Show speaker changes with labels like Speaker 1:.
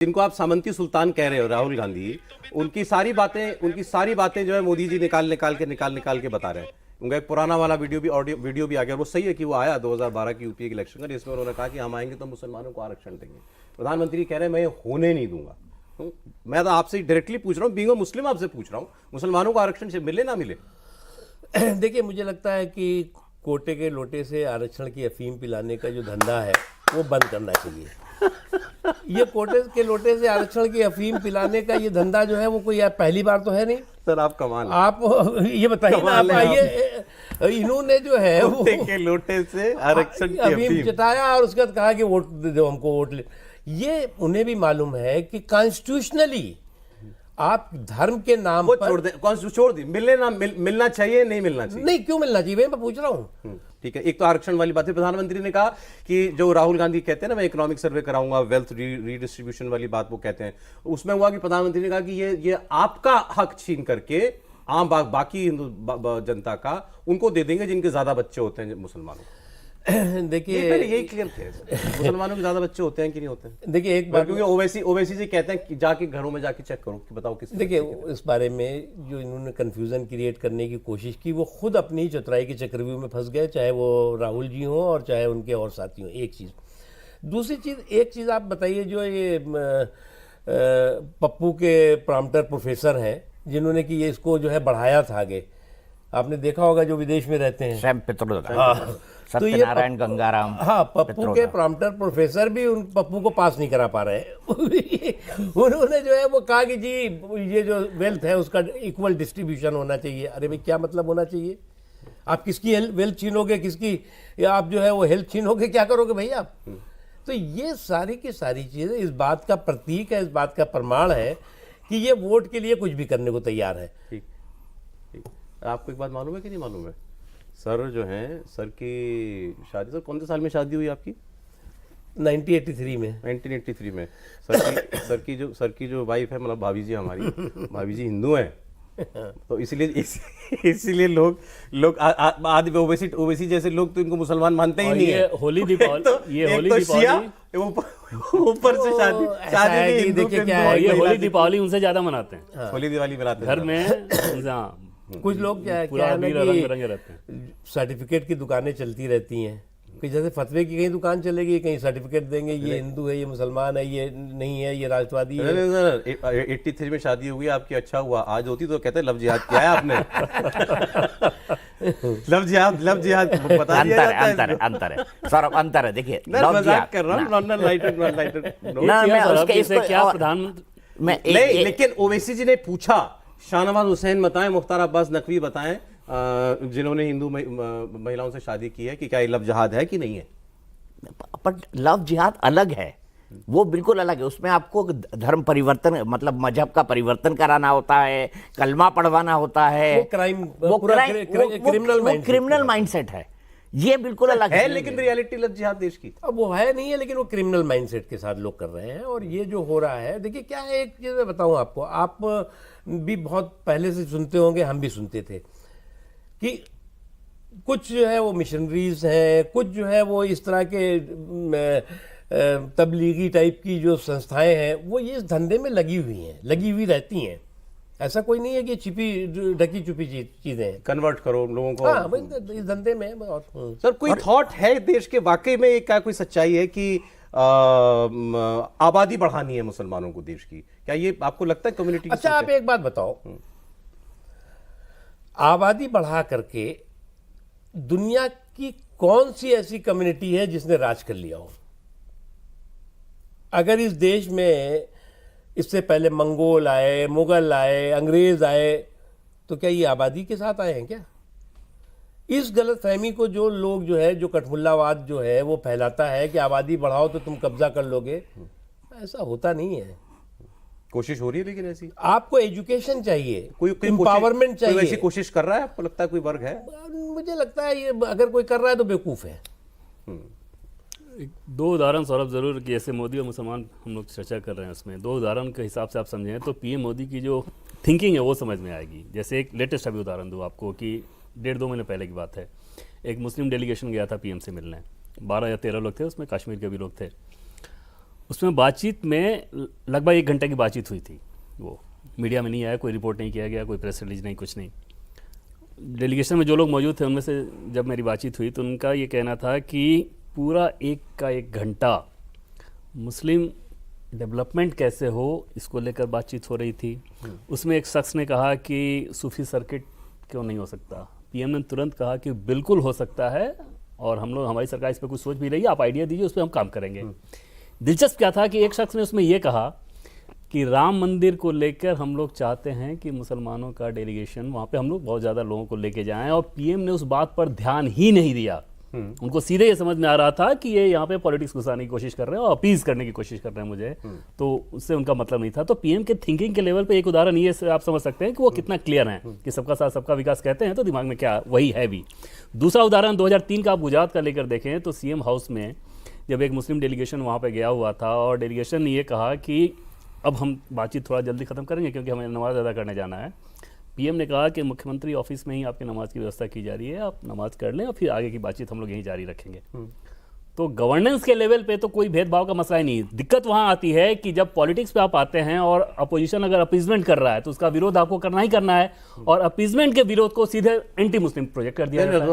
Speaker 1: जिनको आप सामंती सुल्तान कह रहे हो राहुल गांधी, उनकी सारी बातें जो है मोदी जी निकाल के बता रहे हैं। उनका एक पुराना वाला वीडियो भी आ गया, वो सही है कि वो आया 2012 की यूपीए के इलेक्शन का, जिसमें उन्होंने कहा कि हम आएंगे तो मुसलमानों को आरक्षण देंगे। प्रधानमंत्री कह रहे हैं मैं होने नहीं दूंगा। मैं तो आपसे डायरेक्टली पूछ रहा हूँ, बीइंग अ मुस्लिम आपसे पूछ रहा हूँ, मुसलमानों को आरक्षण मिले ना मिले?
Speaker 2: देखिए, मुझे लगता है कि कोटे के लोटे से आरक्षण की अफीम पिलाने का जो धंधा है वो बंद करना चाहिए। ये कोटे के लोटे से आरक्षण की अफीम पिलाने का ये धंधा जो है वो कोई पहली बार तो है नहीं
Speaker 1: सर। आप कमाल,
Speaker 2: आप ये बताइए ना, आप ये इन्होंने जो है वो
Speaker 1: कोटे के लोटे से आरक्षण की
Speaker 2: अफीम चटाया और उसके बाद कहा कि वोट दे दो हमको, वोट ले। ये उन्हें भी मालूम है कि कॉन्स्टिट्यूशनली आप धर्म के नाम
Speaker 1: वो
Speaker 2: पर
Speaker 1: छोड़ दे, छोड़ दी, मिलना चाहिए नहीं मिलना चाहिए?
Speaker 2: नहीं, क्यों मिलना चाहिए, मैं पूछ रहा हूँ।
Speaker 1: ठीक है, एक तो आरक्षण वाली बात है। प्रधानमंत्री ने कहा कि जो राहुल गांधी कहते हैं ना मैं इकोनॉमिक सर्वे कराऊंगा, वेल्थ रीडिस्ट्रीब्यूशन वाली बात वो कहते हैं, उसमें हुआ कि प्रधानमंत्री ने कहा कि ये आपका हक छीन करके आम बाकी हिंदू जनता का उनको दे देंगे जिनके ज्यादा बच्चे होते हैं मुसलमानों को।
Speaker 2: देखिए,
Speaker 1: यही क्लियर थे, मुसलमानों के ज्यादा बच्चे होते हैं कि नहीं होते हैं?
Speaker 2: देखिए एक बात,
Speaker 1: क्योंकि ओवैसी जी कहते हैं कि जाके घरों में जाके चेक करो कि बताओ किस।
Speaker 2: देखिए इस बारे में जो इन्होंने कंफ्यूजन क्रिएट करने की कोशिश की, वो खुद अपनी ही चतुराई के चक्रव्यूह में फंस गए, चाहे वो राहुल जी हों और चाहे उनके और साथी हों। एक चीज़। दूसरी चीज़, एक चीज़ आप बताइए, जो ये पप्पू के प्रॉम्प्टर प्रोफेसर हैं जिन्होंने कि ये इसको जो है बढ़ाया था आगे, आपने देखा होगा, जो विदेश में रहते हैं,
Speaker 3: सैम पित्रोदा,
Speaker 2: हाँ,
Speaker 3: सत्यनारायण गंगाराम,
Speaker 2: हाँ, पप्पू के प्रॉम्प्टर प्रोफेसर भी उन पप्पू को पास नहीं करा पा रहे हैं। उन्होंने जो है वो कहा कि जी ये जो वेल्थ है उसका इक्वल डिस्ट्रीब्यूशन होना चाहिए। अरे भाई, क्या मतलब होना चाहिए? आप किसकी वेल्थ छीनोगे, किसकी, या आप जो है वो हेल्थ छीनोगे, क्या करोगे भाई आप? तो ये सारी की सारी चीज़ें इस बात का प्रतीक है, इस बात का प्रमाण है कि ये वोट के लिए कुछ भी करने को तैयार है।
Speaker 1: ठीक। आपको एक बात मालूम है कि नहीं मालूम है? सर जो हैं, सर की शादी, सर कौन से साल में शादी हुई आपकी?
Speaker 2: 1983 में।
Speaker 1: 1983 में। सर की जो वाइफ है, मतलब भाभी जी, हमारी भाभी जी हिंदू हैं, तो इसीलिए लोग आदि ओवैसी जैसे लोग तो इनको मुसलमान मानते ही नहीं है।
Speaker 4: होली दीपावली
Speaker 1: ऊपर से शादी
Speaker 2: देखिए क्या है,
Speaker 4: ये होली दीपावली उनसे ज्यादा मनाते हैं,
Speaker 1: होली दिवाली मनाते हैं
Speaker 4: घर में।
Speaker 2: कुछ लोग क्या है
Speaker 4: रंग बिरंगे रहते हैं।
Speaker 2: सर्टिफिकेट की दुकानें चलती रहती हैं कि जैसे फतवे की कहीं दुकान चलेगी, कहीं सर्टिफिकेट देंगे, ये हिंदू है, ये मुसलमान है, ये नहीं है, ये राष्ट्रवादी है।
Speaker 1: 83 में शादी हुई आपकी, अच्छा हुआ। आज होती तो कहते लव जिहाद किया है आपने। लव जिहाद बता दिया जाता है।
Speaker 3: अंतर है सौरभ, अंतर है। देखिए,
Speaker 1: मजाक कर रहा हूँ, लेकिन ओवैसी जी ने पूछा, शाहनवाज हुसैन बताएं, मुख्तार अब्बास नकवी बताएं, जिन्होंने हिंदू महिलाओं से शादी की है, कि क्या ये लव जिहाद है कि नहीं है?
Speaker 3: पर लव जिहाद अलग है, वो बिल्कुल अलग है। उसमें आपको धर्म परिवर्तन, मतलब मजहब का परिवर्तन कराना होता है, कलमा पढ़वाना होता है,
Speaker 2: वो
Speaker 3: क्रिमिनल माइंडसेट है। ये बिल्कुल अलग
Speaker 1: है। लेकिन रियलिटी लव जिहाद देश की
Speaker 2: अब वो है नहीं है, लेकिन वो क्रिमिनल माइंडसेट के साथ लोग कर रहे हैं। और ये जो हो रहा है, देखिए क्या है, एक चीज़ मैं बताऊं आपको, आप भी बहुत पहले से सुनते होंगे, हम भी सुनते थे कि कुछ जो है वो मिशनरीज हैं, कुछ जो है वो इस तरह के तबलीगी टाइप की जो संस्थाएं हैं, वो ये इस धंधे में लगी हुई रहती हैं। ऐसा कोई नहीं है कि छिपी ढकी छुपी चीजें
Speaker 1: कन्वर्ट करो लोगों को।
Speaker 2: हाँ, इस धंधे में।
Speaker 1: सर कोई थॉट है देश के, वाकई में क्या कोई सच्चाई है कि आबादी बढ़ानी है मुसलमानों को देश की? क्या ये आपको लगता है कम्युनिटी?
Speaker 2: अच्छा, आप एक बात बताओ, आबादी बढ़ा करके दुनिया की कौन सी ऐसी कम्युनिटी है जिसने राज कर लिया हो? अगर इस देश में इससे पहले मंगोल आए, मुगल आए, अंग्रेज आए, तो क्या ये आबादी के साथ आए हैं क्या? इस गलतफहमी को जो लोग जो है, जो कठमुल्लावाद जो है वो फैलाता है कि आबादी बढ़ाओ तो तुम कब्जा कर लोगे, ऐसा होता नहीं है।
Speaker 1: कोशिश हो रही है, लेकिन ऐसी
Speaker 2: आपको एजुकेशन चाहिए,
Speaker 1: कोई
Speaker 2: एम्पावरमेंट चाहिए।
Speaker 1: कोई ऐसी कोशिश कर रहा है? आपको लगता है कोई वर्ग है?
Speaker 2: मुझे लगता है ये अगर कोई कर रहा है तो बेवकूफ़ है।
Speaker 4: दो उदाहरण सौरभ जरूर, कि ऐसे मोदी और मुसलमान हम लोग चर्चा कर रहे हैं, उसमें दो उदाहरण के हिसाब से आप समझें तो पीएम मोदी की जो थिंकिंग है वो समझ में आएगी। जैसे एक लेटेस्ट अभी उदाहरण दूँ आपको, कि 1.5-2 महीने पहले की बात है, एक मुस्लिम डेलीगेशन गया था पीएम से मिलने, 12 या 13 लोग थे, उसमें कश्मीर के भी लोग थे। उसमें बातचीत में लगभग 1 घंटे की बातचीत हुई थी। वो मीडिया में नहीं आया, कोई रिपोर्ट नहीं किया गया, कोई प्रेस रिलीज नहीं, कुछ नहीं। डेलीगेशन में जो लोग मौजूद थे उनमें से जब मेरी बातचीत हुई तो उनका ये कहना था कि पूरा 1 घंटा मुस्लिम डेवलपमेंट कैसे हो इसको लेकर बातचीत हो रही थी। उसमें एक शख्स ने कहा कि सूफी सर्किट क्यों नहीं हो सकता। पीएम ने तुरंत kha कि बिल्कुल हो सकता है और हम लोग, हमारी सरकार इस पर कुछ सोच भी रही है, आप आइडिया दीजिए, उस पर हम काम करेंगे। दिलचस्प क्या था कि एक शख्स ने उसमें यह कहा कि राम मंदिर को लेकर हम लोग चाहते हैं कि मुसलमानों का डेलीगेशन वहाँ पे हम लोग बहुत ज़्यादा लोगों को लेके जाएं, और पीएम ने उस बात पर ध्यान ही नहीं दिया। उनको सीधे ये समझ में आ रहा था कि ये यहाँ पे पॉलिटिक्स घुसाने की कोशिश कर रहे हैं और अपीज करने की कोशिश कर रहे हैं मुझे, तो उससे उनका मतलब नहीं था। तो पीएम के थिंकिंग के लेवल पे एक उदाहरण ये से आप समझ सकते हैं कि वो कितना क्लियर है कि सबका साथ सबका विकास कहते हैं तो दिमाग में क्या वही है भी। दूसरा उदाहरण 2003 का आप गुजरात का लेकर देखें तो सीएम हाउस में जब एक मुस्लिम डेलीगेशन वहाँ पे गया हुआ था और डेलीगेशन ने ये कहा कि अब हम बातचीत थोड़ा जल्दी ख़त्म करेंगे क्योंकि हमें नमाज अदा करने जाना है। पीएम ने कहा कि मुख्यमंत्री ऑफिस में ही आपकी नमाज की व्यवस्था की जा रही है, आप नमाज कर लें और फिर आगे की बातचीत हम लोग यहीं जारी रखेंगे। तो गवर्नेंस के लेवल पे तो कोई भेदभाव का मसला ही नहीं। दिक्कत वहाँ आती है कि जब पॉलिटिक्स पे आप आते हैं और अपोजिशन अगर अपीजमेंट कर रहा है तो उसका विरोध आपको करना ही करना है, और अपीजमेंट के विरोध को सीधे एंटी मुस्लिम प्रोजेक्ट कर दिया जाता है।